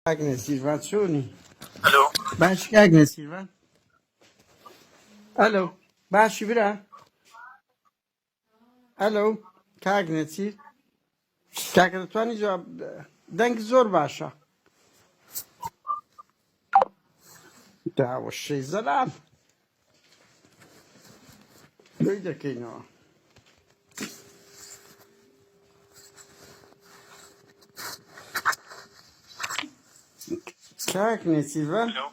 Agnes Silva Sony. الو Baş Agnes Silva. Alo. Baş bira. Alo. Agnes Silva. Kaka توانی جواب دنگ زور باشه دعوشی زلام بیده کینو کاکنی سیلوا الو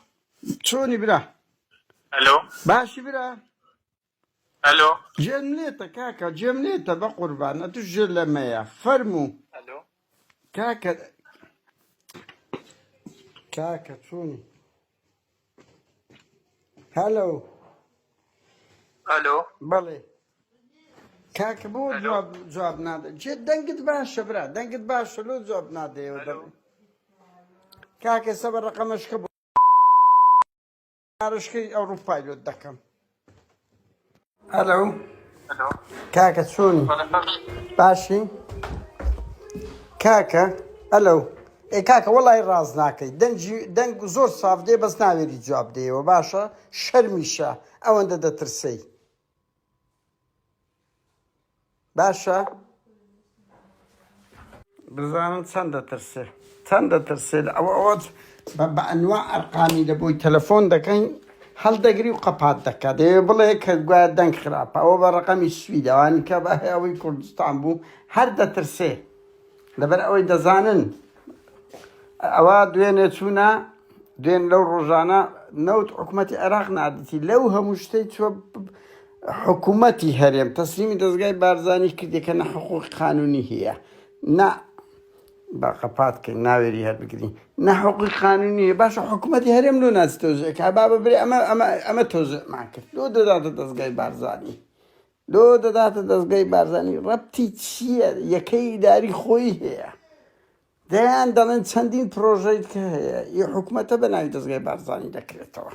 چونی برا الو باشی برا الو جمليتا كاكا جمليتا بقربان اتجل ميا فرمو الو كاكا كاكا شوني هلو الو بلي كاكا بو الو جواب نادي جد دنقت باشا برا دنقت باشا لو جواب نادي الو كاكا سبر رقمش كبو عرشكي اوروبا لو دكم الو الو كاكا شوني صديقك باشي كاكا الو اي كاكا والله راز ناكي دنج زور صاف دي بس ناويري جواب دي وباشا شرميشا او انت ترسي باشا بزانم چەند دەترسێت ئەوەت بە ئەنواع ئەرقامی لە بۆی تەلەفۆن دەکەین هەڵدەگری و قەپات دەکات دەوێ بڵێ کە گوایە دەنگ خراپە ئەوە بە ڕقەمی سویدەوانی کە بە ئەوەی کوردستان بوو هەر دەترسێ لەبەر ئەوەی دەزانن ئەوە دوێنێ چوونە دوێن لەو ڕۆژانە نەوت حکوومەتی عێراق نادەتی لەو هەموو شتەی چوە حکوومەتی هەرێم تەسلیمی دەستگای بارزانانی کردێکە نە حقوقی قانونی هەیە نا باقەپات کە ناوێری هەر بگرین نە حقوقی قانونی باشە حکوومەتی هەرێم لۆ ناچ تۆزێک با ببرێ ئەمە تۆزێمان کرد لۆ دەداتە دەستگای بارزانانی لۆ دەداتە دەستگای بارزانانی ڕەبتی چییە یەکەی ئیداری خۆی هەیە دەیان دەڵێن چەندین پرۆژەیت کە هەیە ی حکوومەتە بە ناوی دەستگای بارزانانی دەکرێتەوە